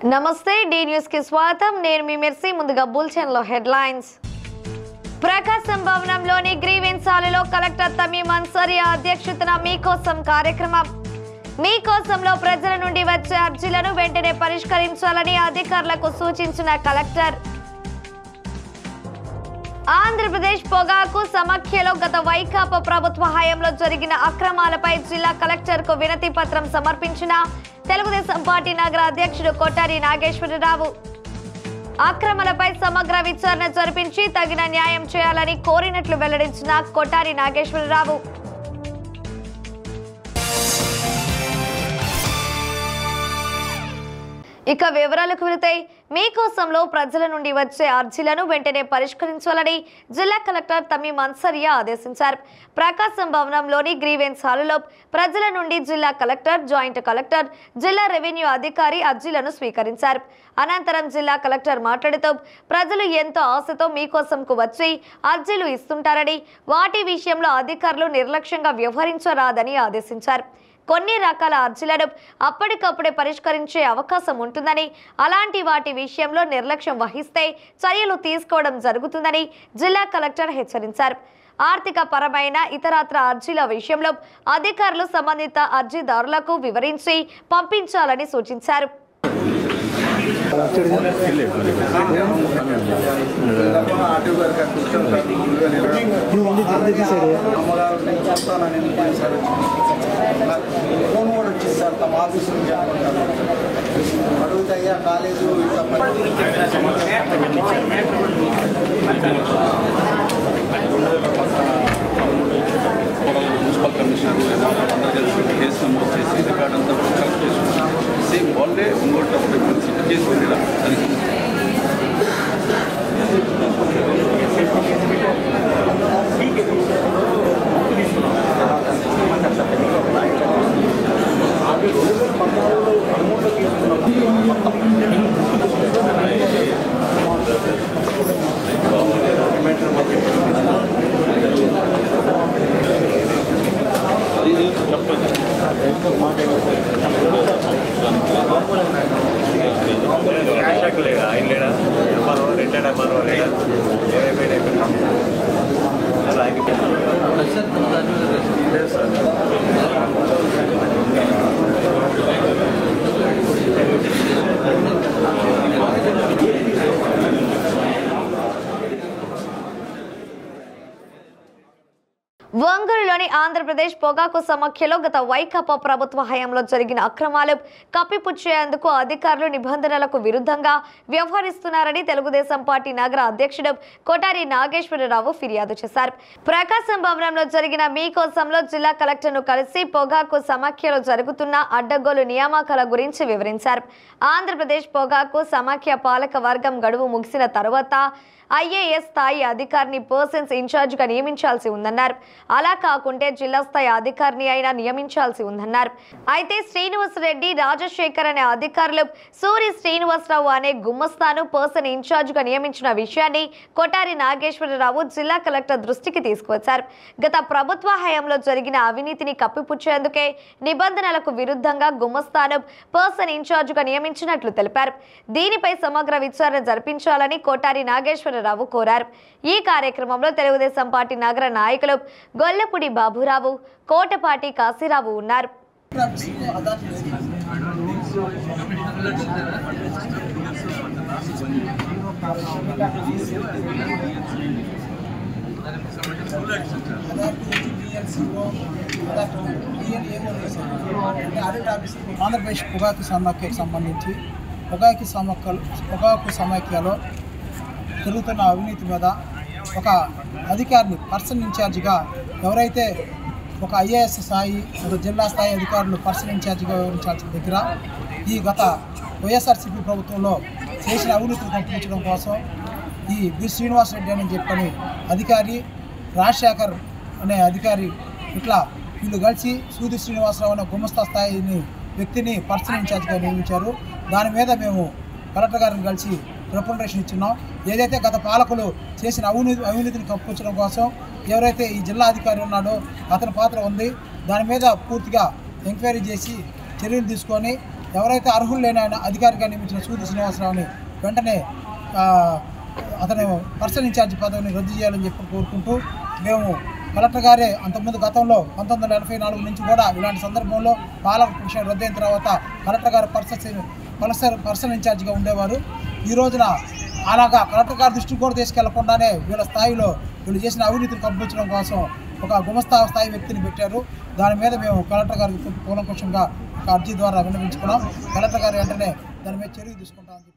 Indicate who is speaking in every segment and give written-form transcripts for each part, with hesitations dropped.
Speaker 1: నమస్తే D news కి స్వాగతం నేను మీ మెర్సీ ముందుగా బులెటిన్ లో హెడ్లైన్స్ ప్రకాశం భవనంలోని గ్రీవెన్స్ హాలులో కలెక్టర్ తమీమ్ అన్సారీ అధ్యక్షతన మీకోసం కార్యక్రమం మీకోసంలో ప్రజల నుండి వచ్చే అర్జీలను వెంటనే పరిష్కరించాలని అధికారులకు సూచించిన కలెక్టర్ ఆంధ్రప్రదేశ్ పొగాకు సమాఖ్యలో గత వైకాపా ప్రభుత్వ హయాంలో జరిగిన అక్రమాలపై జిల్లా కలెక్టర్కు వినతి పత్రం సమర్పించిన తెలుగుదేశం పార్టీ నగర అధ్యక్షుడు కొట్టారి నాగేశ్వరరావు అక్రమాలపై సమగ్ర విచారణ జరిపించి తగిన న్యాయం చేయాలని కోరినట్లు వెల్లడించిన కొట్టారి నాగేశ్వరరావు ఇక వివరాలకు వెళితే మీకోసంలో ప్రజల నుండి వచ్చే అర్జీలను వెంటనే పరిష్కరించాలని జిల్లా కలెక్టర్ తమీమ్ అన్సారీ ఆదేశించారు. ప్రకాశం భవనంలోని గ్రీవెన్స్ హాలులో ప్రజల నుండి జిల్లా కలెక్టర్, జాయింట్ కలెక్టర్, జిల్లా రెవెన్యూ అధికారి అర్జీలను స్వీకరించారు. అనంతరం జిల్లా కలెక్టర్ మాట్లాడుతూ ప్రజలు ఎంతో ఆశతో మీకోసంకు వచ్చి అర్జీలు ఇస్తుంటారని, వాటి విషయంలో అధికారులు నిర్లక్ష్యంగా వ్యవహరించరాదని ఆదేశించారు. కొన్ని రకాల అర్జీలను అప్పటికప్పుడే పరిష్కరించే అవకాశం ఉంటుందని, అలాంటి వాటి విషయంలో నిర్లక్ష్యం వహిస్తే చర్యలు తీసుకోవడం జరుగుతుందని జిల్లా కలెక్టర్ హెచ్చరించారు. ఆర్థిక పరమైన ఇతరత్ర అర్జీల విషయంలో అధికారులు సంబంధిత అర్జీదారులకు వివరించి పంపించాలని సూచించారు.
Speaker 2: ఫోన్ కూడా వచ్చింది సార్ తమ ఆఫీస్ నుంచి అడుగుతాయ్యా కాలేజు
Speaker 3: మున్సిపల్ కమిషనర్ అందరూ కలిసి కేసు నమోదు చేసి రికార్డ్ అంతా కలెక్ట్ చేసుకున్నాం. సేమ్ వాళ్ళే ఇంకోటి కేసు వెళ్ళడం అది
Speaker 1: వంగూరులోని ఆంధ్రప్రదేశ్ పొగాకు సమాఖ్యలో గత వైకాపా ప్రభుత్వ హయాంలో జరిగిన అక్రమాలు కప్పిపుచ్చేందుకు అధికారులు నిబంధనలకు విరుద్ధంగా వ్యవహరిస్తున్నారని తెలుగుదేశం పార్టీ నగర అధ్యక్షుడు కొట్టారి నాగేశ్వరరావు ఫిర్యాదు చేశారు. ప్రకాశం భవనంలో జరిగిన మీకోసంలో జిల్లా కలెక్టర్ను కలిసి పొగాకు సమాఖ్యలో జరుగుతున్న అడ్డగోలు నియామకాల గురించి వివరించారు. ఆంధ్రప్రదేశ్ పొగాకు సమాఖ్య పాలక వర్గం గడువు ముగిసిన తర్వాత ఐఏఎస్ స్థాయి అధికారిని పర్సన్స్ ఇన్ఛార్జిగా నియమించాల్సి ఉందన్నారు. అలా కాకుంటే జిల్లా స్థాయి అధికారిని అయినా నియమించాల్సి ఉందన్నారు. అయితే శ్రీనివాసరెడ్డి, రాజశేఖర్ అనే అధికారులు సూరి శ్రీనివాసరావు అనే గుమ్మస్తాను పర్సన్ ఇన్ఛార్జిగా నియమించిన విషయాన్ని కొట్టారి నాగేశ్వరరావు జిల్లా కలెక్టర్ దృష్టికి తీసుకువచ్చారు. గత ప్రభుత్వ హయాంలో జరిగిన అవినీతిని కప్పిపుచ్చేందుకే నిబంధనలకు విరుద్ధంగా గుమ్మస్తాను పర్సన్ ఇన్ఛార్జిగా నియమించినట్లు తెలిపారు. దీనిపై సమగ్ర విచారణ జరిపించాలని కొట్టారి నాగేశ్వరరావు కోరారు. ఈ కార్యక్రమంలో తెలుగుదేశం పార్టీ నగర నాయకులు గొల్లపూడి బాబురావు, కోటపాటి కాశీరావు ఉన్నారు.
Speaker 2: ఆంధ్రప్రదేశ్ పొగాకు సమాఖ్యకు సంబంధించి పొగాకు సమాఖ్యలో జరుగుతున్న అవినీతి మీద ఒక అధికారిని పర్సన్ ఇన్ఛార్జిగా ఎవరైతే ఒక ఐఏఎస్ స్థాయి, ఒక జిల్లా స్థాయి అధికారులు పర్సన్ ఇన్ఛార్జిగా వ్యవహరించాల్సిన దగ్గర ఈ గత వైఎస్ఆర్సీపీ ప్రభుత్వంలో చేసిన అవినీతిని కప్పించడం కోసం ఈ బి శ్రీనివాసరెడ్డి అని చెప్పని అధికారి, రాజశేఖర్ అనే అధికారి, ఇట్లా వీళ్ళు కలిసి సూది శ్రీనివాసరావు అనే గుమస్తా స్థాయిని వ్యక్తిని పర్సన్ ఇన్ఛార్జిగా నియమించారు. దాని మీద మేము కలెక్టర్ గారిని కలిసి రిప్రజెంటేషన్ ఇచ్చున్నాం. ఏదైతే గత పాలకులు చేసిన అవినీతిని కప్పించడం కోసం ఎవరైతే ఈ జిల్లా అధికారి ఉన్నాడో అతని పాత్ర ఉంది. దాని మీద పూర్తిగా ఎంక్వైరీ చేసి చర్యలు తీసుకొని ఎవరైతే అర్హులు లేని ఆయన అధికారిగా నియమించిన సూది శ్రీనివాసరావుని వెంటనే అతను పర్సనల్ ఇన్ఛార్జ్ పదవిని రద్దు చేయాలని చెప్పి కోరుకుంటూ మేము కలెక్టర్ గారే అంతకుముందు గతంలో 1984 నుంచి కూడా ఇలాంటి సందర్భంలో పాలక విషయం రద్దయిన తర్వాత కలెక్టర్ గారు పర్సనల్ ఇన్ఛార్జిగా ఉండేవారు. ఈ రోజున అలాగా కలెక్టర్ గారి దృష్టికి కూడా తీసుకెళ్లకుండానే వీళ్ళ స్థాయిలో వీళ్ళు చేసిన అవినీతిని కప్పించడం కోసం ఒక గుమస్తా స్థాయి వ్యక్తిని పెట్టారు. దాని మీద మేము కలెక్టర్ గారికి కూలంకషంగా ఒక అర్జీ ద్వారా విన్నవించుకున్నాం. కలెక్టర్ గారు వెంటనే దాని మీద చర్య తీసుకుంటామని చెప్పి.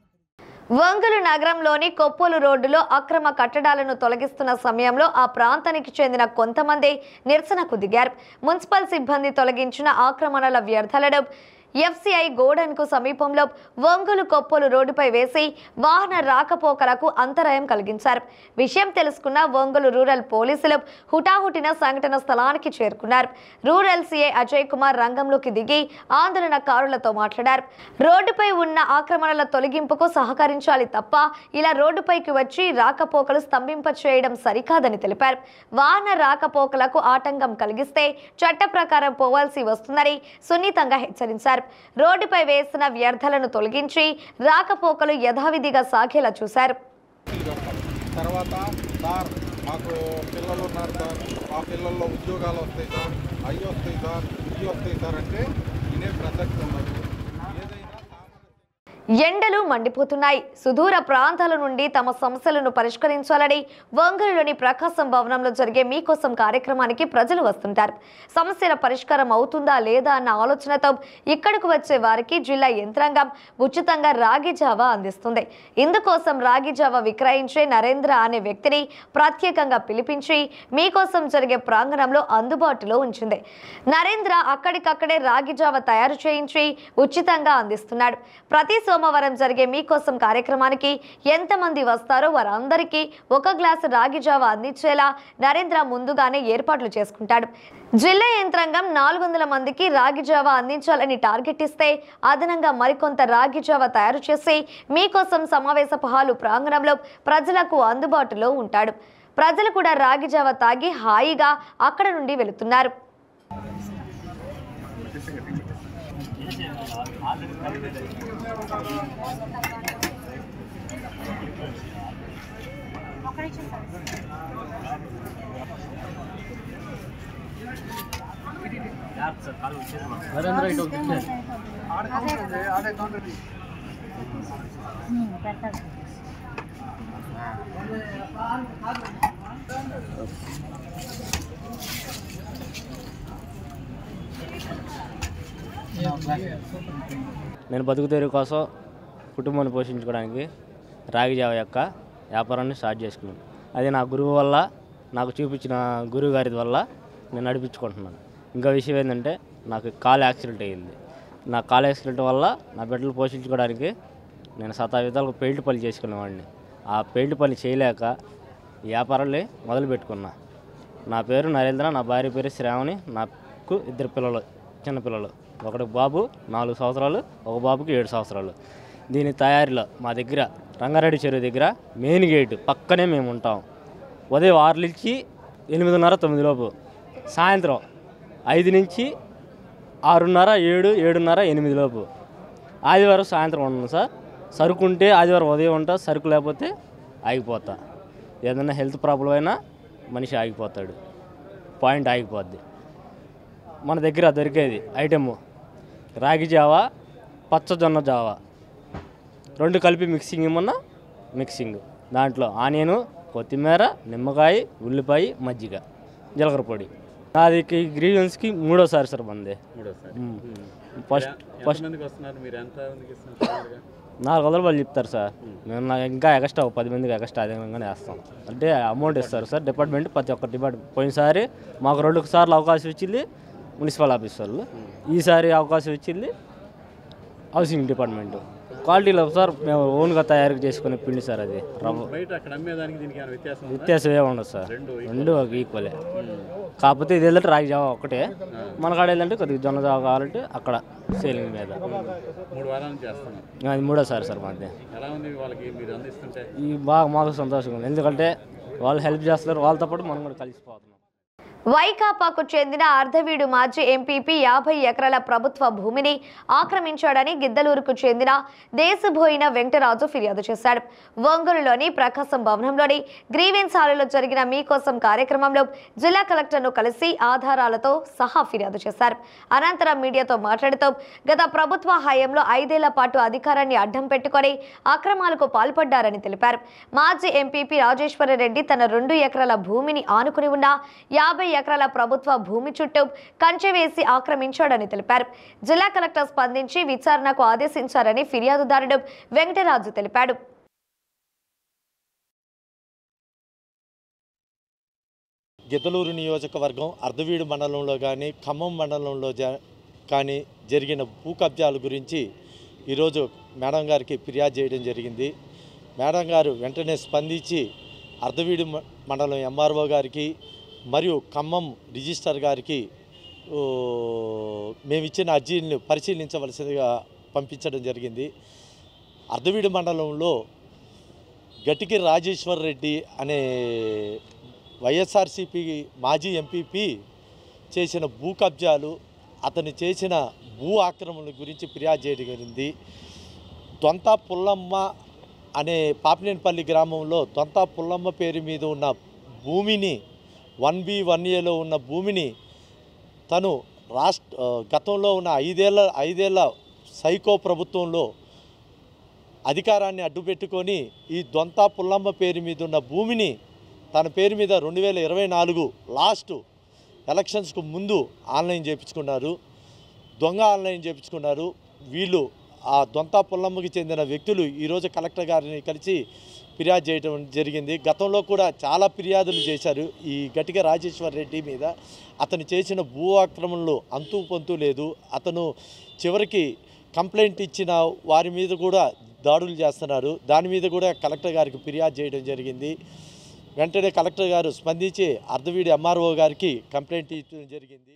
Speaker 1: ఒంగోలు నగరంలోని కొప్పోలు రోడ్డులో అక్రమ కట్టడాలను తొలగిస్తున్న సమయంలో ఆ ప్రాంతానికి చెందిన కొంతమంది నిరసనకు దిగారు. మున్సిపల్ సిబ్బంది తొలగించిన ఆక్రమణల వ్యర్థాలను ఎఫ్సిఐ గోడన్కు సమీపంలో ఒంగోలు కొప్పోలు రోడ్డుపై వేసి వాహన రాకపోకలకు అంతరాయం కలిగించారు. విషయం తెలుసుకున్న ఒంగోలు రూరల్ పోలీసులు హుటాహుటిన సంఘటన స్థలానికి చేరుకున్నారు. రూరల్ సిఐ అజయ్ కుమార్ రంగంలోకి దిగి ఆందోళనకారులతో మాట్లాడారు. రోడ్డుపై ఉన్న ఆక్రమణల తొలగింపుకు సహకరించాలి తప్ప ఇలా రోడ్డుపైకి వచ్చి రాకపోకలు స్తంభింప చేయడం సరికాదని తెలిపారు. వాహన రాకపోకలకు ఆటంకం కలిగిస్తే చట్ట ప్రకారం పోవాల్సి వస్తుందని సున్నితంగా హెచ్చరించారు. రోడ్డుపై వేసిన వ్యర్థాలను తొలగించి రాకపోకలు యథావిధిగా సాగేలా చూశారు.
Speaker 4: తర్వాత సార్ మాకు పిల్లలు ఉన్నారు సార్, మా పిల్లల్లో ఉద్యోగాలు వస్తాయి సార్, అవి వస్తాయి సార్, ఇవి వస్తాయి సార్ అంటే వినే ప్రసక్తి ఉండదు.
Speaker 1: ఎండలు మండిపోతున్నాయి. సుదూర ప్రాంతాల నుండి తమ సమస్యలను పరిష్కరించాలని ఒంగోలులోని ప్రకాశం భవనంలో జరిగే మీకోసం కార్యక్రమానికి ప్రజలు వస్తుంటారు. సమస్యల పరిష్కారం అవుతుందా లేదా అన్న ఆలోచనతో ఇక్కడకు వచ్చే వారికి జిల్లా యంత్రాంగం ఉచితంగా రాగి జావా అందిస్తుంది. ఇందుకోసం రాగి జావా విక్రయించే నరేంద్ర అనే వ్యక్తిని ప్రత్యేకంగా పిలిపించి మీకోసం జరిగే ప్రాంగణంలో అందుబాటులో ఉంచింది. నరేంద్ర అక్కడికక్కడే రాగి జావా తయారు చేయించి ఉచితంగా అందిస్తున్నాడు. ప్రతి సోమవారం జరిగే మీకోసం కార్యక్రమానికి ఎంతమంది వస్తారో వారందరికీ ఒక గ్లాసు రాగి జావా అందించేలా నరేంద్ర ముందుగానే ఏర్పాట్లు చేసుకుంటాడు. జిల్లా యంత్రాంగం 400 మందికి రాగి జావా అందించాలని టార్గెట్ ఇస్తే అదనంగా మరికొంత రాగి జావా తయారు చేసి మీకోసం సమావేశపు హాలు ప్రాంగణంలో ప్రజలకు అందుబాటులో ఉంటాడు. ప్రజలు కూడా రాగి జావా తాగి హాయిగా అక్కడ నుండి వెళుతున్నారు.
Speaker 5: నేను బతుకుతెరువు కోసం కుటుంబాన్ని పోషించుకోవడానికి రాగి జావ యొక్క వ్యాపారాన్ని స్టార్ట్ చేసుకున్నాను. అది నా గురువు వల్ల, నాకు చూపించిన గురువు గారి వల్ల నేను నడిపించుకుంటున్నాను. ఇంకా విషయం ఏంటంటే నాకు కాలు యాక్సిడెంట్ అయ్యింది. నా కాలు యాక్సిడెంట్ వల్ల నా బిడ్డలు పోషించుకోవడానికి నేను విధాలుగా పెయింట్ పని చేసుకునేవాడిని. ఆ పెయింట్ పని చేయలేక ఈ వ్యాపారాన్ని మొదలుపెట్టుకున్నా. నా పేరు నరేంద్ర, నా భార్య పేరు శ్రావణి. నాకు 2 పిల్లలు, చిన్నపిల్లలు. ఒకటి బాబు 4 సంవత్సరాలు, ఒక బాబుకి 7 సంవత్సరాలు. దీని తయారీలో మా దగ్గర రంగారెడ్డి చెరువు దగ్గర మెయిన్ గేట్ పక్కనే మేము ఉంటాం. ఉదయం 6 నుంచి 8:30, 9 లోపు, సాయంత్రం 5 నుంచి 6:30, 7, 7:30, 8 లోపు. ఆదివారం సాయంత్రం ఉన్నాను సార్. సరుకు ఉంటే ఆదివారం ఉదయం ఉంటా, సరుకు లేకపోతే ఆగిపోతా. ఏదైనా హెల్త్ ప్రాబ్లం అయినా మనిషి ఆగిపోతాడు, పాయింట్ ఆగిపోద్ది. మన దగ్గర దొరికేది ఐటెము రాగి జావా, పచ్చజొన్న జావా 2 కలిపి మిక్సింగ్ ఇమ్మన్నా మిక్సింగ్. దాంట్లో ఆనియను, కొత్తిమీర, నిమ్మకాయ, ఉల్లిపాయ, మజ్జిగ, జీలకర్ర పొడి. అది గ్రీవెన్స్కి 3వ సారి మంది. ఫస్ట్ 400 రూపాయలు చెప్తారు సార్. మేము ఇంకా ఎక్స్ట్రా 10 మందికి ఎక్స్ట్రా అధికంగానే వేస్తాం. అంటే అమౌంట్ ఇస్తారు సార్ డిపార్ట్మెంట్, ప్రతి ఒక్క డిపార్ట్మెంట్. పోయినసారి మాకు 2 సార్లు అవకాశం ఇచ్చింది మున్సిపల్ ఆఫీస్ వాళ్ళు, ఈసారి అవకాశం ఇచ్చింది హౌసింగ్ డిపార్ట్మెంట్. క్వాలిటీలో సార్ మేము ఓన్గా తయారు చేసుకునే పిండి సార్. అది వ్యత్యాసం ఏముండదు సార్, రెండు ఈక్వలే. కాకపోతే ఇది ఏంటంటే రాగి జావా ఒకటే, మన కాడ ఏంటంటే కొద్దిగా జొన్న జావా కావాలంటే అక్కడ సేలింగ్ మీద.
Speaker 4: 3 వారాల నుంచి చేస్తున్నాం.
Speaker 5: అది 3వ సారి సార్ మాది. ఈ బాగా మాకు సంతోషంగా ఉంది, ఎందుకంటే వాళ్ళు హెల్ప్ చేస్తారు, వాళ్ళతో పాటు మనం కూడా కలిసిపోతున్నాం.
Speaker 1: వైకాపాకు చెందిన అర్ధవీడు మాజీ ఎంపీపీ 50 ఎకరాల ప్రభుత్వ భూమిని ఆక్రమించాడని గిద్దలూరుకు చెందిన దేశబోయిన వెంకటరాజు ఫిర్యాదు చేశాడు. ఒంగోలులోని ప్రకాశం భవనంలోని గ్రీవెన్స్ హాలులో జరిగిన మీకోసం కార్యక్రమంలో జిల్లా కలెక్టర్ను కలిసి ఆధారాలతో సహా ఫిర్యాదు చేశారు. అనంతరం మీడియాతో మాట్లాడుతూ గత ప్రభుత్వ హయాంలో 5 ఏళ్ల పాటు అధికారాన్ని అడ్డం పెట్టుకొని అక్రమాలకు పాల్పడ్డారని తెలిపారు. మాజీ ఎంపీపీ రాజేశ్వరరెడ్డి తన 2 ఎకరాల భూమిని ఆనుకుని ఉన్న 50 ఎకరాల ప్రభుత్వ భూమి చుట్టూ కంచె వేసి ఆక్రమించాడని తెలిపారు. జిల్లా కలెక్టర్ స్పందించి విచారణకు ఆదేశించారని ఫిర్యాదుదారుడు వెంకటరాజు తెలిపాడు.
Speaker 6: గిద్దలూరు నియోజకవర్గం అర్ధవీడు మండలంలో కానీ ఖమ్మం మండలంలో కానీ జరిగిన భూ కబ్జాల గురించి ఈరోజు మేడం గారికి ఫిర్యాదు చేయడం జరిగింది. మేడం గారు వెంటనే స్పందించి అర్ధవీడు మండలం ఎంఆర్ఓ గారికి మరియు ఖమ్మం రిజిస్టర్ గారికి మేము ఇచ్చిన అర్జీలను పరిశీలించవలసిందిగా పంపించడం జరిగింది. అర్ధవీడు మండలంలో గట్టికి రాజేశ్వర్ రెడ్డి అనే వైఎస్ఆర్సీపీ మాజీ ఎంపీపీ చేసిన భూ కబ్జాలు, అతను చేసిన భూ ఆక్రమణల గురించి ఫిర్యాదు చేయడం జరిగింది. దొంతా పుల్లమ్మ అనే పాపినేనిపల్లి గ్రామంలో దొంతా పుల్లమ్మ పేరు మీద ఉన్న భూమిని 1B 1Aలో ఉన్న భూమిని తను గతంలో ఉన్న 5 ఏళ్ల సైకో ప్రభుత్వంలో అధికారాన్ని అడ్డుపెట్టుకొని ఈ దొంతా పుల్లమ్మ పేరు మీద ఉన్న భూమిని తన పేరు మీద 2024 లాస్ట్ ఎలక్షన్స్కు ముందు ఆన్లైన్ చేయించుకున్నారు. దొంగ ఆన్లైన్ చేయించుకున్నారు. వీళ్ళు ఆ దొంతా పుల్లమ్మకి చెందిన వ్యక్తులు ఈరోజు కలెక్టర్ గారిని కలిసి ఫిర్యాదు చేయడం జరిగింది. గతంలో కూడా చాలా ఫిర్యాదులు చేశారు ఈ గట్టిగా రాజేశ్వర్ రెడ్డి మీద. అతను చేసిన భూ ఆక్రమణలు అంతూ పొంతూ లేదు. అతను చివరికి కంప్లైంట్ ఇచ్చిన వారి మీద కూడా దాడులు చేస్తున్నారు. దాని మీద కూడా కలెక్టర్ గారికి ఫిర్యాదు చేయడం జరిగింది. వెంటనే కలెక్టర్ గారు స్పందించి అర్ధవీడు ఎంఆర్ఓ గారికి కంప్లైంట్ ఇచ్చడం జరిగింది.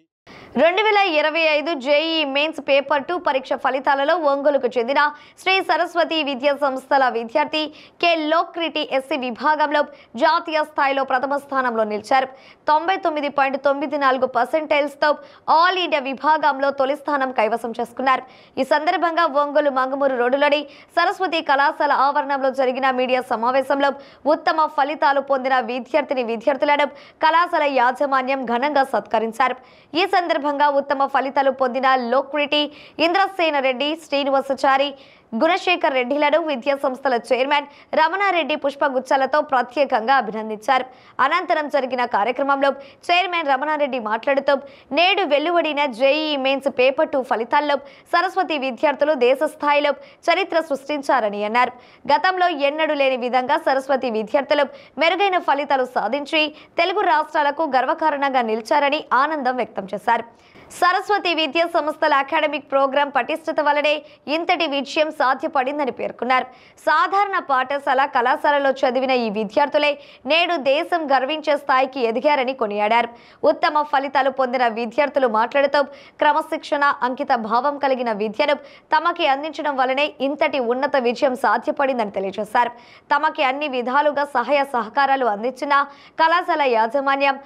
Speaker 1: 2025 జేఈఈ మెయిన్స్ పేపర్ 2 పరీక్ష ఫలితాలలో ఒంగోలుకు చెందిన శ్రీ సరస్వతి విద్యా సంస్థల విద్యార్థి కె లోక్రిటి ఎస్సీ విభాగంలో జాతీయ స్థాయిలో ప్రథమ స్థానంలో నిలిచారు. 99.94%తో ఆల్ ఇండియా విభాగంలో తొలి స్థానం కైవసం చేసుకున్నారు. ఈ సందర్భంగా ఒంగోలు మంగమూరు రోడ్డులోని సరస్వతి కళాశాల ఆవరణంలో జరిగిన మీడియా సమావేశంలో ఉత్తమ ఫలితాలు పొందిన విద్యార్థులను కళాశాల యాజమాన్యం ఘనంగా సత్కరించారు. ఈ సందర్భంగా ఉత్తమ ఫలితాలు పొందిన లోక్రిటి ఇంద్రసేన రెడ్డి, శ్రీనివాసచారి, గుణశేఖర్ రెడ్డిలను విద్యా సంస్థల చైర్మన్ రమణారెడ్డి పుష్పగుచ్చాలతో ప్రత్యేకంగా అభినందించారు. అనంతరం జరిగిన కార్యక్రమంలో చైర్మన్ రమణారెడ్డి మాట్లాడుతూ నేడు వెలువడిన జేఈఈ మెయిన్స్ పేపర్ 2 ఫలితాల్లో సరస్వతి విద్యార్థులు దేశ స్థాయిలో చరిత్ర సృష్టించారని అన్నారు. గతంలో ఎన్నడూ లేని విధంగా సరస్వతి విద్యార్థులు మెరుగైన ఫలితాలు సాధించి తెలుగు రాష్ట్రాలకు గర్వకారణంగా నిలిచారని ఆనందం వ్యక్తం చేశారు. సరస్వతి విద్యా సంస్థల అకాడమిక్ ప్రోగ్రాం పటిష్టత వల్లనే ఇంతటి విజయం సాధ్యపడిందని పేర్కొన్నారు. సాధారణ పాఠశాల కళాశాలలో చదివిన ఈ విద్యార్థులే నేడు దేశం గర్వించే స్థాయికి ఎదిగారని కొనియాడారు. ఉత్తమ ఫలితాలు పొందిన విద్యార్థులు మాట్లాడుతూ క్రమశిక్షణ, అంకిత భావం కలిగిన విద్యను తమకి అందించడం వల్లనే ఇంతటి ఉన్నత విజయం సాధ్యపడిందని తెలియజేశారు. తమకి అన్ని విధాలుగా సహాయ సహకారాలు అందించిన కళాశాల యాజమాన్యం,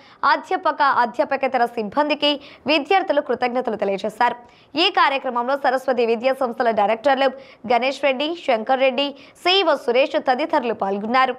Speaker 1: అధ్యాపకేతర సిబ్బందికి విద్యార్థులు కృతజ్ఞతలు తెలియజేశారు. ఈ కార్యక్రమంలో సరస్వతి విద్యా సంస్థల డైరెక్టర్లు గణేష్ రెడ్డి, శంకర్ రెడ్డి, సిఇఓ సురేష్ తదితరులు పాల్గొన్నారు.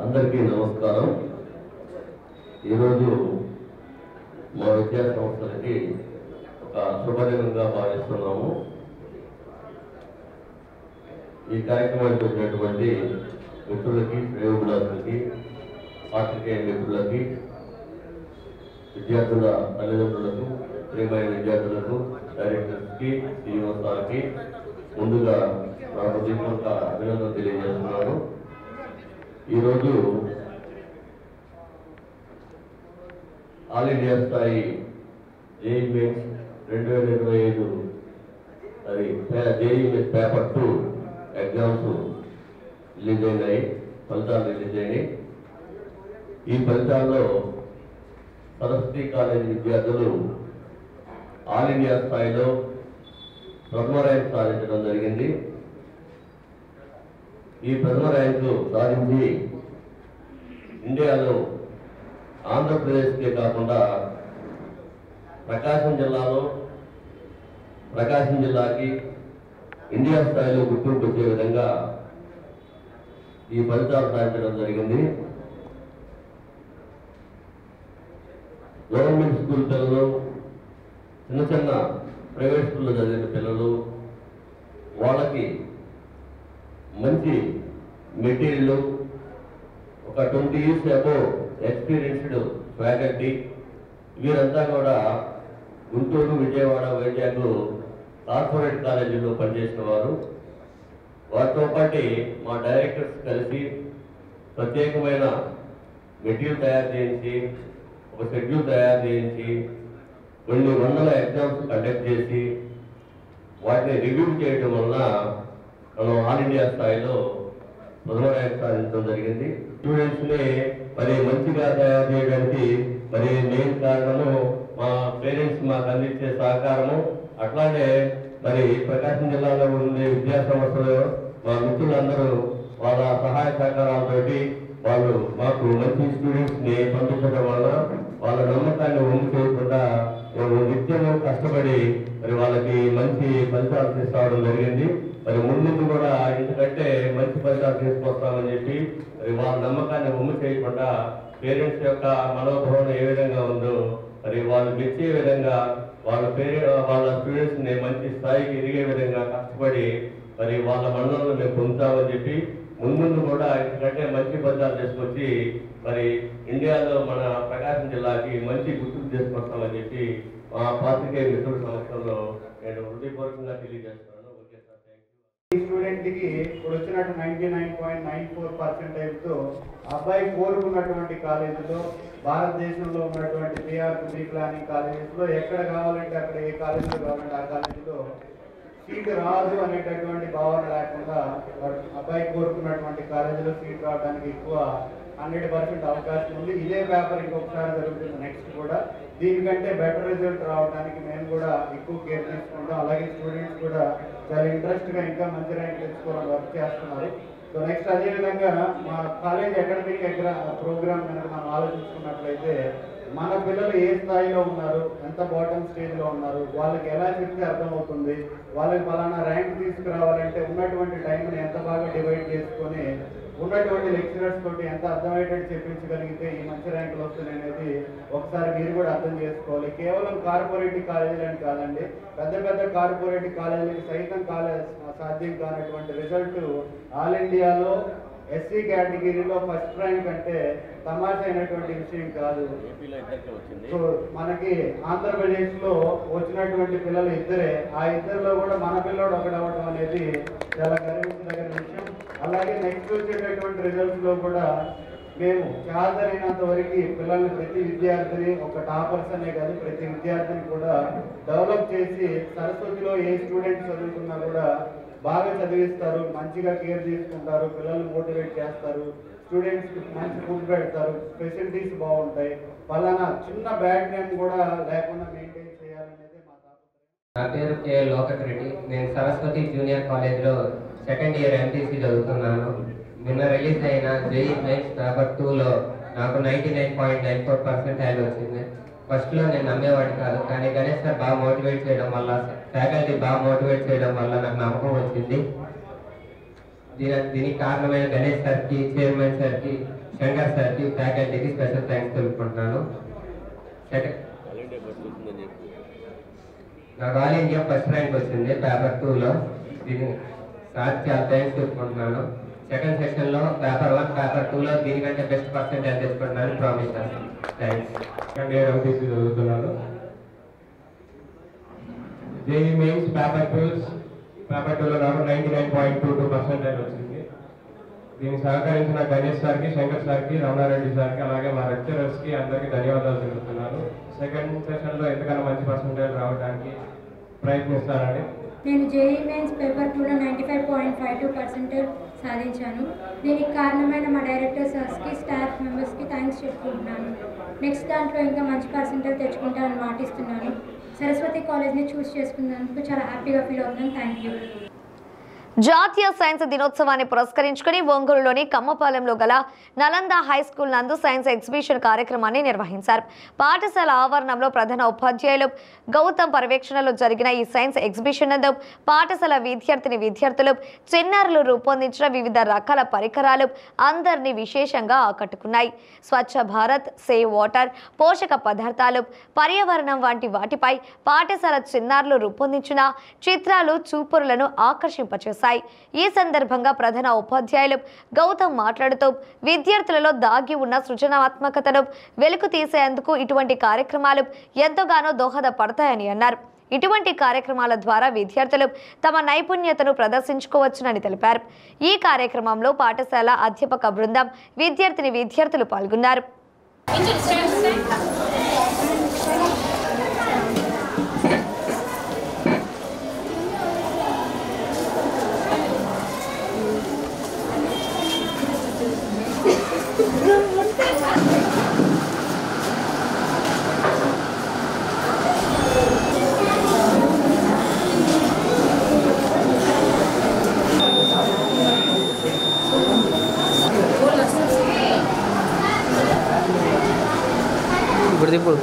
Speaker 7: అందరికీ నమస్కారం. ఈరోజు మా విద్యా సంస్థలకి ఒక శుభదినంగా భావిస్తున్నాము. ఈ కార్యక్రమానికి వచ్చినటువంటి మిత్రులకి, ప్రయోగులకి, పాత్రికేయ మిత్రులకి, విద్యార్థుల తల్లిదండ్రులకు, ప్రియమైన విద్యార్థులకు, డైరెక్టర్స్కి, సిఇఓ సార్కి ముందుగా నా హృదయపూర్వక అభినందనలు తెలియజేస్తున్నాను. ఈరోజు ఆల్ ఇండియా స్థాయి జేఈ మెయిన్స్ 2025 అది JEE mains paper 2 exams release అయినాయి, ఫలితాలు రిలీజ్ అయినాయి. ఈ ఫలితాల్లో సరస్వతి కాలేజీ విద్యార్థులు ఆల్ ఇండియా స్థాయిలో ప్రథమ ర్యాంక్ సాధించడం జరిగింది. ఈ ప్రథమ ర్యాంకు సాధించి ఇండియాలో ఆంధ్రప్రదేశ్కే కాకుండా ప్రకాశం జిల్లాకి ఇండియా స్థాయిలో గుర్తింపు వచ్చే విధంగా ఈ ఫలితాలు సాధించడం జరిగింది. గవర్నమెంట్ స్కూల్ పిల్లలు, చిన్న ప్రైవేట్ స్కూల్లో చదివిన పిల్లలు, వాళ్ళకి మంచి మెటీరియల్, ఒక 20 years అబోవ్ ఎక్స్పీరియన్స్డ్ ఫ్యాకల్టీ, వీరంతా కూడా గుంటూరు, విజయవాడ, వైజాగ్ కార్పొరేట్ కాలేజీలో పనిచేసిన వారు. వారితో పాటు మా డైరెక్టర్స్ కలిసి ప్రత్యేకమైన మెటీరియల్ తయారు చేయించి, ఒక షెడ్యూల్ తయారు చేయించి, కొన్ని వందల ఎగ్జామ్స్ కండక్ట్ చేసి వాటిని రివ్యూ చేయడం వలన మనం ఆల్ ఇండియా స్థాయిలో ప్రథమ ర్యాంక్ సాధించడం జరిగింది. స్టూడెంట్స్ని మరి మంచిగా తయారు చేయడానికి మరి మెయిన్ కారణము మా పేరెంట్స్ మాకు అందించే సహకారము. అట్లానే మరి ప్రకాశం జిల్లాలో ఉండే విద్యా సంస్థలు మా మిత్రులందరూ వాళ్ళ సహాయ సహకారాలతోటి వాళ్ళు మాకు మంచి స్టూడెంట్స్ని పంపించడం వల్ల వాళ్ళ నమ్మకాన్ని ఒమ్ము చేయకుండా మేము నిత్యము కష్టపడి మరి వాళ్ళకి మంచి ఫలితాలు తీసుకురావడం జరిగింది. మరి ముందు కూడా ఇంతకంటే మంచి ఫలితాలు తీసుకొస్తామని చెప్పి మరి వాళ్ళ నమ్మకాన్ని ఒమ్ము చేయకుండా పేరెంట్స్ యొక్క మనోభావన ఏ విధంగా ఉందో మరి వాళ్ళు మెచ్చే విధంగా వాళ్ళ స్టూడెంట్స్ని మంచి స్థాయికి ఎదిగే విధంగా కష్టపడి మరి వాళ్ళ మండలంలో మేము పొందుతామని చెప్పి ముందు కూడా ఇంతకంటే మంచి ఫలితాలు తీసుకొచ్చి మరి ఇండియాలో మన ప్రకాశం జిల్లాకి మంచి గుర్తింపు తీసుకొస్తామని చెప్పి మా పాత్రికేయ మిత్రుల సంస్థల్లో నేను హృదయపూర్వకంగా తెలియజేస్తున్నాను. Okay sir, thank you.
Speaker 8: ఈ స్టూడెంట్కి ఇప్పుడు వచ్చినట్టు 99.94%తో అబ్బాయి కోరుకున్నటువంటి కాలేజీలో, భారతదేశంలో ఉన్నటువంటి పిఆర్ ప్లానింగ్ కాలేజెస్లో ఎక్కడ కావాలంటే అక్కడ, ఏ కాలేజీలో కావాలంటే ఆ కాలేజీలో సీట్ రాదు అనేటటువంటి భావన లేకుండా అబ్బాయి కోరుకున్నటువంటి కాలేజీలో సీట్ రావడానికి ఎక్కువ 100% అవకాశం ఉంది. ఇదే పేపర్ ఇంకొకసారి జరుగుతుంది నెక్స్ట్ కూడా. దీనికంటే బెటర్ రిజల్ట్ రావడానికి మేము కూడా ఎక్కువ కేర్ తీసుకుంటాం. అలాగే స్టూడెంట్స్ కూడా చాలా ఇంట్రెస్ట్గా ఇంకా మంచి ర్యాంక్ తెచ్చుకోవాలని వర్క్ చేస్తున్నారు. సో నెక్స్ట్ అదేవిధంగా మా కాలేజ్ అకాడమిక్ ప్రోగ్రామ్ కనుక మనం ఆలోచించుకున్నట్లయితే మన పిల్లలు ఏ స్థాయిలో ఉన్నారు, ఎంత బాటమ్ స్టేజ్లో ఉన్నారు, వాళ్ళకి ఎలా చెప్తే అర్థమవుతుంది, వాళ్ళకి ఫలానా ర్యాంక్ తీసుకురావాలంటే ఉన్నటువంటి టైంని ఎంత బాగా డివైడ్ చేసుకొని ఉన్నటువంటి లెక్చరర్స్ తోటి ఎంత అర్థమయ్యేటట్టు చెప్పించగలిగితే ఈ మంచి ర్యాంకులు వస్తున్నాయి అనేది ఒకసారి మీరు కూడా అర్థం చేసుకోవాలి. కేవలం కార్పొరేట్ కాలేజీలు అని కాదండి, పెద్ద పెద్ద కార్పొరేట్ కాలేజీలకి సైతం సాధ్యం కానటువంటి రిజల్ట్ ఆల్ ఇండియాలో ఎస్సీ కేటగిరీలో ఫస్ట్ ర్యాంక్ అంటే తమాషా అయినటువంటి విషయం కాదు. సో మనకి ఆంధ్రప్రదేశ్లో వచ్చినటువంటి పిల్లలు ఇద్దరే, ఆ ఇద్దరిలో కూడా మన పిల్లడు ఒకడవడం అనేది చాలా గర్వించదగిన విషయం. అలాగే నెక్స్ట్ వచ్చేటటువంటి రిజల్ట్స్లో కూడా మేము చాదరైనంత వరకు పిల్లల్ని, ప్రతి విద్యార్థిని, ఒక టాపర్స్ అనే కాదు ప్రతి విద్యార్థిని కూడా డెవలప్ చేసి సరస్వతిలో ఏ స్టూడెంట్స్ చదువుకున్నా కూడా బాగా చదివిస్తారు, మంచిగా కేర్ తీసుకుంటారు, పిల్లల్ని మోటివేట్ చేస్తారు, స్టూడెంట్స్కి మంచి ఫుడ్ పెడతారు, ఫెసిలిటీస్ బాగుంటాయి. పలానా చిన్న బ్యాడ్ నేమ్ కూడా లేకుండా మెయింటైన్ చేయాలనేది మా తాపత్రయం.
Speaker 9: నా పేరు కే లోకట్ రెడ్డి. నేను సరస్వతి జూనియర్ కాలేజ్లో సెకండ్ ఇయర్ ఎంపీసీ చదువుతున్నాను. నిన్న రిలీజ్ అయిన జేఈ మెయిన్స్ పేపర్ 2లో నాకు 99.94% వచ్చింది. ఫస్ట్లో నేను నమ్మేవాడిని కాదు, కానీ గణేష్ సార్ బాగా మోటివేట్ చేయడం వల్ల, ఫ్యాకల్టీ బాగా మోటివేట్ చేయడం వల్ల నాకు నమ్మకం వచ్చింది. దీనికి కారణమైన గణేష్ సార్కి, చైర్మన్ సార్కి, శంకర్ సార్కి, ఫ్యాకల్టీకి స్పెషల్ థ్యాంక్స్ తెలుపుకుంటున్నాను. నాకు ఆల్ ఇండియా ఫస్ట్ ర్యాంక్ వచ్చింది పేపర్ 2లో. దీనికి సార్ చాలా థ్యాంక్స్ చెప్పుకుంటున్నాను. సెకండ్ సెక్షన్లో పేపర్ 1, పేపర్ 2లో దీనికంటే బెస్ట్ పర్సెంటేజ్ తెచ్చుకుంటున్నాను ప్రామిస్ చేస్తాను. థ్యాంక్స్.
Speaker 10: నేను ఎంపీసీ చదువుతున్నాను. జేఈ మెయిన్స్ పేపర్ 2లో నాకు 99.22% వచ్చింది. దీనికి సహకరించిన గణేష్ సార్కి, శంకర్ సార్కి, రమణారెడ్డి సార్కి, అలాగే మా లెక్చరర్స్కి అందరికీ ధన్యవాదాలు తెలుపుతున్నాను. సెకండ్ సెషన్లో ఎంతకన్నా మంచి పర్సంటేజ్ రావడానికి ప్రయత్నిస్తానండి.
Speaker 11: నేను జేఈ మెయిన్స్ పేపర్ 2లో 95.52% సాధించాను. దీనికి కారణమైన మా డైరెక్టర్ సార్స్కి, స్టాఫ్ మెంబర్స్కి థ్యాంక్స్ చెప్పుకుంటున్నాను. నెక్స్ట్ దాంట్లో ఇంకా మంచి పర్సంటేజ్ తెచ్చుకుంటానని మాటిస్తున్నాను. సరస్వతి కాలేజ్ని చూస్ చేసుకున్నందుకు చాలా హ్యాపీగా ఫీల్ అవుతున్నాను. Thank you.
Speaker 1: జాతీయ సైన్స్ దినోత్సవాన్ని పురస్కరించుకుని ఒంగోలులోని కమ్మపాలెంలో గల నలంద హై స్కూల్ నందు సైన్స్ ఎగ్జిబిషన్ కార్యక్రమాన్ని నిర్వహించారు. పాఠశాల ఆవరణంలో ప్రధాన ఉపాధ్యాయులు గౌతమ్ పర్యవేక్షణలో జరిగిన ఈ సైన్స్ ఎగ్జిబిషన్ నందు పాఠశాల విద్యార్థులు చిన్నారులు రూపొందించిన వివిధ రకాల పరికరాలు అందరినీ విశేషంగా ఆకట్టుకున్నాయి. స్వచ్ఛ భారత్, సేవ్ వాటర్, పోషక పదార్థాలు, పర్యావరణం వంటి వాటిపై పాఠశాల చిన్నారులు రూపొందించిన చిత్రాలు చూపురులను ఆకర్షింపచేశాయి. ఈ సందర్భంగా ప్రధాన ఉపాధ్యాయులు గౌతమ్ మాట్లాడుతూ విద్యార్థులలో దాగి ఉన్న సృజనాత్మకతను వెలుగు తీసేందుకు ఇటువంటి కార్యక్రమాలు ఎంతగానో దోహదపడతాయని అన్నారు. ఇటువంటి కార్యక్రమాల ద్వారా విద్యార్థులు తమ నైపుణ్యతను ప్రదర్శించుకోవచ్చునని తెలిపారు. ఈ కార్యక్రమంలో పాఠశాల అధ్యాపక బృందం, విద్యార్థులు పాల్గొన్నారు.
Speaker 12: ఇప్పుడు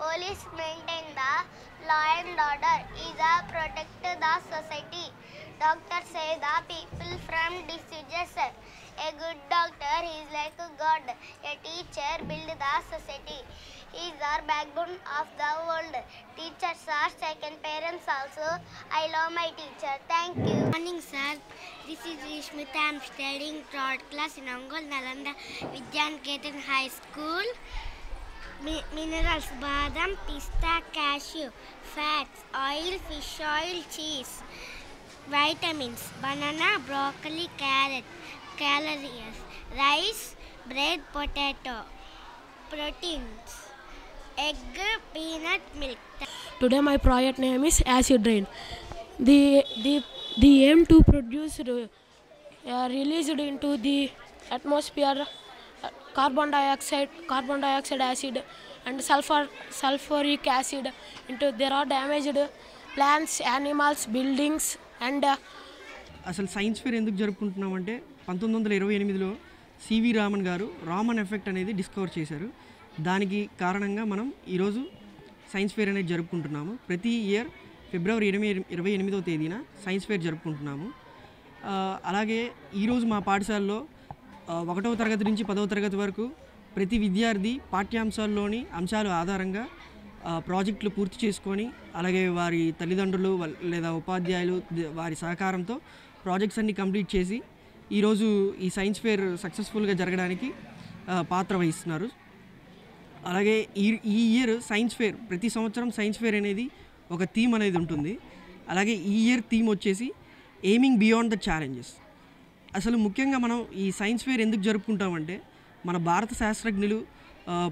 Speaker 13: Police maintain the law and order is a protect the society. Doctors save the people from diseases. A good doctor is like a god. A teacher build the society. He is our backbone of the world. Teachers are second parents also. I love my teacher. Thank you. Good morning, sir. This is Rishmita. I am studying 3rd class in Ongole Nalanda Vidyaniketan High School. Minerals: badam, pista, cashew. Fats: oil, fish oil, cheese. Vitamins: banana, broccoli, carrot. Calories: rice, bread, potato. Proteins: egg, peanut, milk.
Speaker 14: Today my project name is acid rain. The aim to produce released into the atmosphere carbon dioxide acid and sulfuric acid into there are damaged plants, animals, buildings and
Speaker 15: అసలు science fair ఎందుకు జరుపుకుంటున్నామంటే 1928లో CV Raman గారు Raman effect అనేది discover చేశారు. దానికి కారణంగా మనం ఈరోజు science fair అనేది జరుపుకుంటున్నాము. ప్రతి ఇయర్ ఫిబ్రవరి 28వ తేదీన సైన్స్ ఫేర్ జరుపుకుంటున్నాము. అలాగే ఈరోజు మా పాఠశాలలో 1వ తరగతి నుంచి 10వ తరగతి వరకు ప్రతి విద్యార్థి పాఠ్యాంశాల్లోని అంశాల ఆధారంగా ప్రాజెక్టులు పూర్తి చేసుకొని, అలాగే వారి తల్లిదండ్రులు లేదా ఉపాధ్యాయులు వారి సహకారంతో ప్రాజెక్ట్స్ అన్ని కంప్లీట్ చేసి ఈరోజు ఈ సైన్స్ ఫేర్ సక్సెస్ఫుల్గా జరగడానికి పాత్ర వహిస్తున్నారు. అలాగే ఈ ఇయర్ సైన్స్ ఫేర్, ప్రతి సంవత్సరం సైన్స్ ఫేర్ అనేది ఒక థీమ్ అనేది ఉంటుంది. అలాగే ఈ ఇయర్ థీమ్ వచ్చేసి ఎయిమింగ్ బియాండ్ ద ఛాలెంజెస్. అసలు ముఖ్యంగా మనం ఈ సైన్స్ ఫేర్ ఎందుకు జరుపుకుంటామంటే మన భారత శాస్త్రజ్ఞులు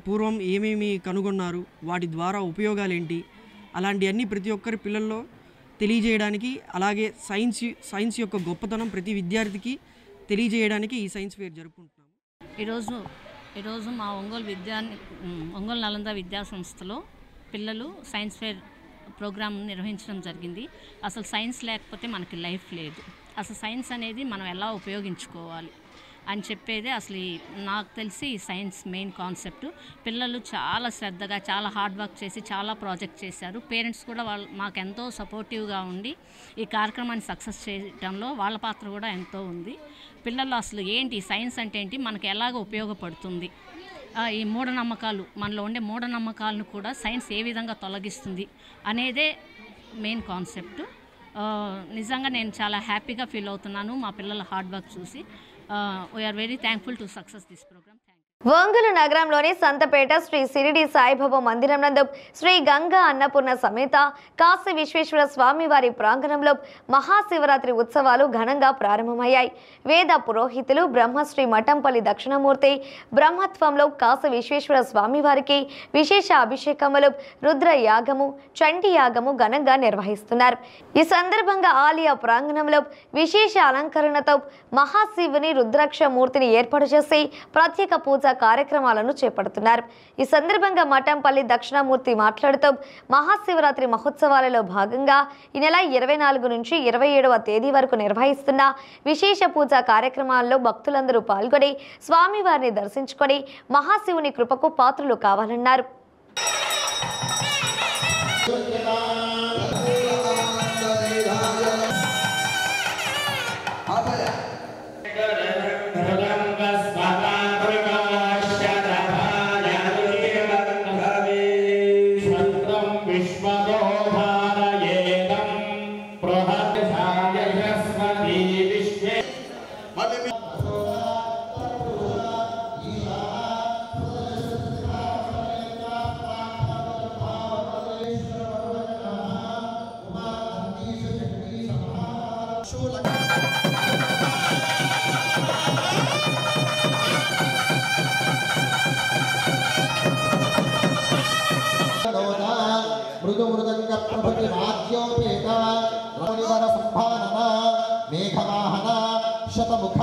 Speaker 15: పూర్వం ఏమేమి కనుగొన్నారు, వాటి ద్వారా ఉపయోగాలు ఏంటి, అలాంటివన్నీ ప్రతి ఒక్కరి పిల్లల్లో తెలియజేయడానికి, అలాగే సైన్స్ యొక్క గొప్పతనం ప్రతి విద్యార్థికి తెలియజేయడానికి ఈ సైన్స్ ఫేర్ జరుపుకుంటున్నాము.
Speaker 12: ఈరోజు మా ఒంగోలు నలంద విద్యా సంస్థలో పిల్లలు సైన్స్ ఫేర్ ప్రోగ్రామ్ నిర్వహించడం జరిగింది. అసలు సైన్స్ లేకపోతే మనకి లైఫ్ లేదు. అసలు సైన్స్ అనేది మనం ఎలా ఉపయోగించుకోవాలి అని చెప్పేదే అసలు నాకు తెలిసి ఈ సైన్స్ మెయిన్ కాన్సెప్ట్. పిల్లలు చాలా శ్రద్ధగా, చాలా హార్డ్ వర్క్ చేసి చాలా ప్రాజెక్ట్ చేశారు. పేరెంట్స్ కూడా మాకెంతో సపోర్టివ్గా ఉండి ఈ కార్యక్రమాన్ని సక్సెస్ చేయడంలో వాళ్ళ పాత్ర కూడా ఎంతో ఉంది. పిల్లలు అసలు ఏంటి సైన్స్ అంటే ఏంటి, మనకు ఎలాగ ఉపయోగపడుతుంది, ఈ మూఢనమ్మకాలు, మనలో ఉండే మూఢనమ్మకాలను కూడా సైన్స్ ఏ విధంగా తొలగిస్తుంది అనేదే మెయిన్ కాన్సెప్ట్. నిజంగా నేను చాలా హ్యాపీగా ఫీల్ అవుతున్నాను మా పిల్లల హార్డ్ వర్క్ చూసి. We're very thankful to success this program.
Speaker 1: Ongole నగరంలోని సంతపేట శ్రీ సిరిడి సాయిబాబా మందిరం నందు శ్రీ గంగా అన్నపూర్ణ సమేత కాశీ విశ్వేశ్వర స్వామి వారి ప్రాంగణంలో మహాశివరాత్రి ఉత్సవాలు ఘనంగా ప్రారంభమయ్యాయి. వేద పురోహితులు బ్రహ్మశ్రీ మఠంపల్లి దక్షిణమూర్తి బ్రహ్మత్వంలో కాశీ విశ్వేశ్వర స్వామి వారికి విశేష అభిషేకములు, రుద్ర యాగము, చండీ యాగము ఘనంగా నిర్వహిస్తున్నారు. ఈ సందర్భంగా ఆలయ ప్రాంగణంలో విశేష అలంకరణతో మహాశివుని రుద్రాక్ష మూర్తిని ఏర్పాటు చేసి ప్రత్యేక పూజ కార్యక్రమాలను చేపడుతున్నారు. ఈ సందర్భంగా మఠంపల్లి దక్షిణామూర్తి మాట్లాడుతూ మహాశివరాత్రి మహోత్సవాలలో భాగంగా ఈ నెల 24 నుంచి 27వ తేదీ వరకు నిర్వహిస్తున్న విశేష పూజా కార్యక్రమాల్లో భక్తులందరూ పాల్గొని స్వామివారిని దర్శించుకొని మహాశివుని కృపకు పాత్రులు కావాలన్నారు.
Speaker 16: మృదుమృదంగ ప్రభృతి వాద్యోపేత రమణివర సంభానన మేఘవాహన శతముఖ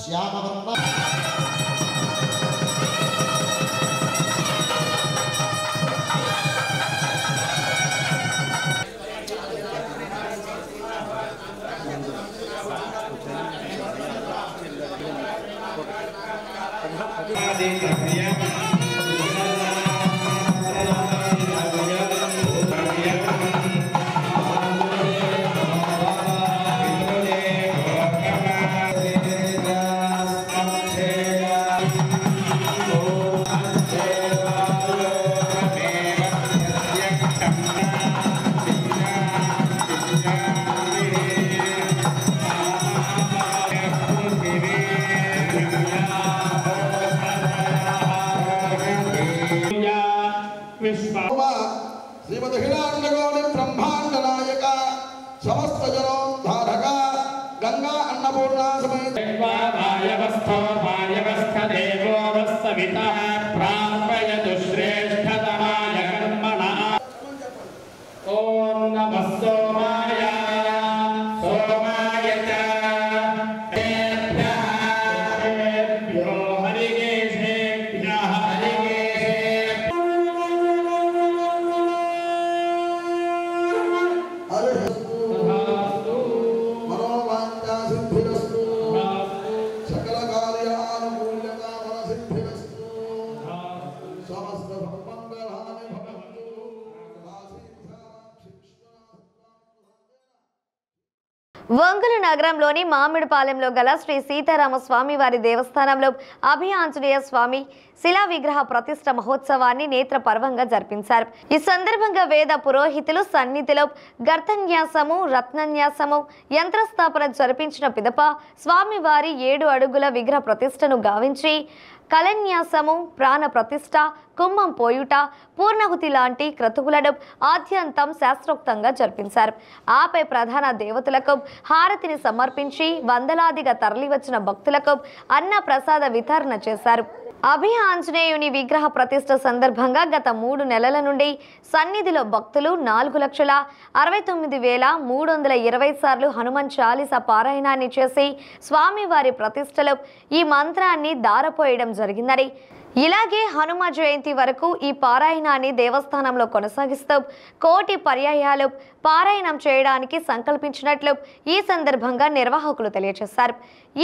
Speaker 16: శ్యామవర్ణ
Speaker 17: శ్రీమదఖిలాండగోళి బ్రహ్మాండ నాయక సమస్త జనోద్ధారక గంగా అన్నపూర్ణ సమేత ప్రాపయతు శ్రేష్ఠతమాయ కర్మణ. ఓం నమః సోమాయ సోమాయ చ
Speaker 1: ఒంగోలు నగరంలోని మామిడిపాలెంలో గల శ్రీ సీతారామస్వామి వారి దేవస్థానంలో అభయాంజనేయ స్వామి శిలా విగ్రహ ప్రతిష్ఠ మహోత్సవాన్ని నేత్ర పర్వంగా జరిపించారు. ఈ సందర్భంగా వేద పురోహితులు సన్నిధిలో గర్తన్యాసము, రత్నన్యాసము, యంత్రస్థాపన జరిపించిన పిదప స్వామివారి 7 అడుగుల విగ్రహ ప్రతిష్టను గావించి కలన్యాసము, ప్రాణ ప్రతిష్ఠ, కుంభం పోయుట, పూర్ణాహుతి లాంటి క్రతువులను ఆద్యంతం శాస్త్రోక్తంగా జరిపించారు. ఆపై ప్రధాన దేవతలకు హారతిని సమర్పించి వందలాదిగా తరలివచ్చిన భక్తులకు అన్న ప్రసాద వితరణ చేశారు. అభయ ఆంజనేయుని విగ్రహ ప్రతిష్ఠ సందర్భంగా గత 3 నెలల నుండి సన్నిధిలో భక్తులు 4,69,320 సార్లు హనుమాన్ చాలీసా పారాయణాన్ని చేసి స్వామివారి ప్రతిష్టలో ఈ మంత్రాన్ని దారపోయడం జరిగిందని, ఇలాగే హనుమ జయంతి వరకు ఈ పారాయణాన్ని దేవస్థానంలో కొనసాగిస్తూ 1 కోటి పర్యాయాలు పారాయణం చేయడానికి సంకల్పించినట్లు ఈ సందర్భంగా నిర్వాహకులు తెలియజేశారు.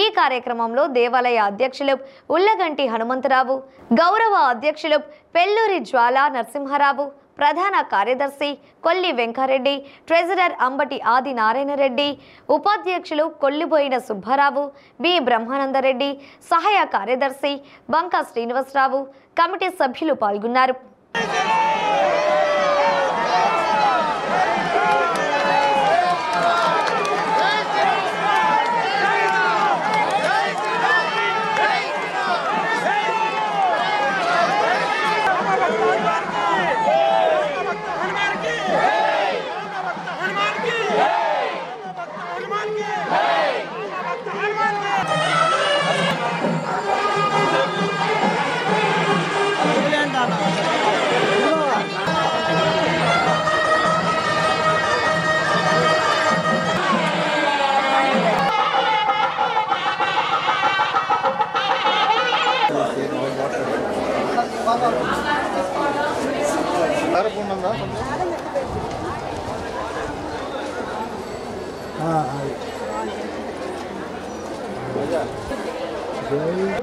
Speaker 1: ఈ కార్యక్రమంలో దేవాలయ అధ్యక్షులు ఉల్లగంటి హనుమంతరావు, గౌరవ అధ్యక్షులు పెల్లూరి జ్వాలా నరసింహారావు, ప్రధాన కార్యదర్శి కొల్లి వెంకారెడ్డి, ట్రెజరర్ అంబటి ఆది నారాయణరెడ్డి, ఉపాధ్యక్షులు కొల్లిబోయిన సుబ్బారావు, బి బ్రహ్మానందరెడ్డి, సహాయ కార్యదర్శి బంకా శ్రీనివాసరావు, కమిటీ సభ్యులు పాల్గొన్నారు.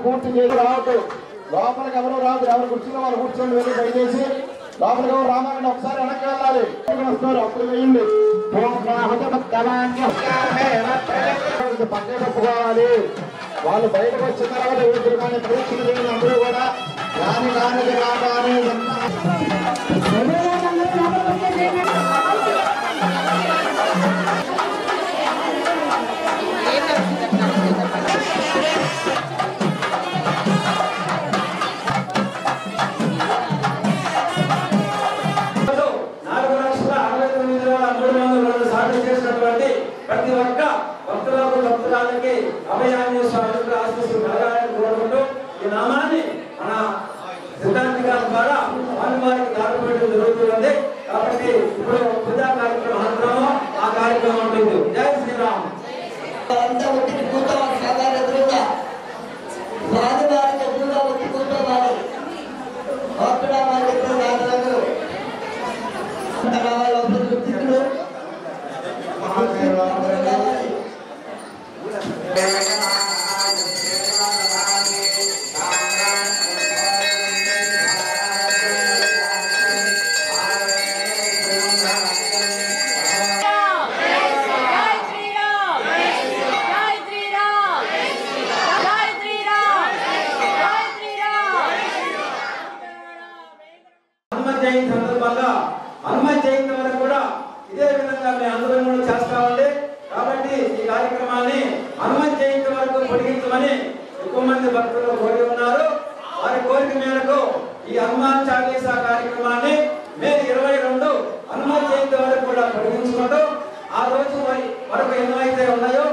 Speaker 17: పూర్తి చేసి రావద్దు. లోపలికి ఎవరు రాదు. ఎవరు కూర్చున్న వాళ్ళు కూర్చొని వెళ్ళి దయచేసి లోపలికి ఎవరు రామాలంటే ఒకసారి వెనక్కి వెళ్ళాలి. వస్తారు అప్పుడు వేయండి. పక్కన తప్పుకోవాలి. వాళ్ళు బయటకు వచ్చిన తర్వాత ఎదుర్కొనే పరీక్షలు చేయండి. అందరూ కూడా రాని రానిది రాగానే
Speaker 18: ప్రతి ఒక్క భక్తులకి అభయాన్ని స్వామి ఆశీస్సులు కలగాలని కోరుకుంటూ ఈ నామాన్ని మన సిద్ధాంతికాల ద్వారా వారికి దారిపోయడం జరుగుతుంది. కాబట్టి ఇప్పుడు పూజా కార్యక్రమం అనంతరం ఆ కార్యక్రమం ఉంటుంది. జై శ్రీరామ్. హనుమాన్ జయంతి వరకు కూడా ఇదే విధంగా మేము అందరం కూడా చేస్తామండి. కాబట్టి ఈ కార్యక్రమాన్ని హనుమాన్ జయంతి వరకు పొడిగించమని ఎక్కువ మంది భక్తులు కోరి ఉన్నారు. వారి కోరిక మేరకు ఈ హనుమాన్ చాలీసా కార్యక్రమాన్ని మే 22 హనుమాన్ జయంతి వరకు కూడా పొడిగించుకుంటూ ఆ రోజు వరకు ఎన్నైతే ఉన్నాయో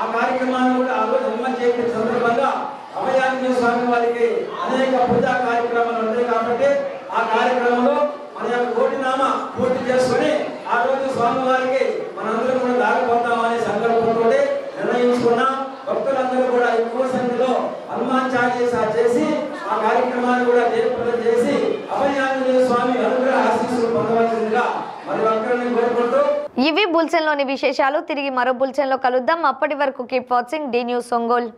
Speaker 18: ఆ కార్యక్రమాన్ని కూడా ఆ రోజు హనుమాన్ జయంతి సందర్భంగా అభయాంజనేయ స్వామి వారికి అనేక పూజా కార్యక్రమాలు ఉంటాయి. కాబట్టి ఆ కార్యక్రమంలో మన యొక్క కోటినామ పూర్తి చేసుకుని ఆ రోజు స్వామివారికి మనందరం కూడా దారిపోతామని సంకల్పంతో నిర్ణయించుకున్నాం. భక్తులందరూ కూడా ఎక్కువ సంఖ్యలో హనుమాన్ చాలీసా చేసి ఆ కార్యక్రమాన్ని కూడా జయప్రదం చేసి అభయాంజనేయ స్వామి అనుగ్రహ ఆశీస్సులు పొందవలసిందిగా మరి ఒక్కరిని కోరుకుంటూ
Speaker 1: ఇవి బులెటిన్లోని విశేషాలు. తిరిగి మరో బులెటిన్లో కలుద్దాం. అప్పటి వరకు keep watching the news Ongole.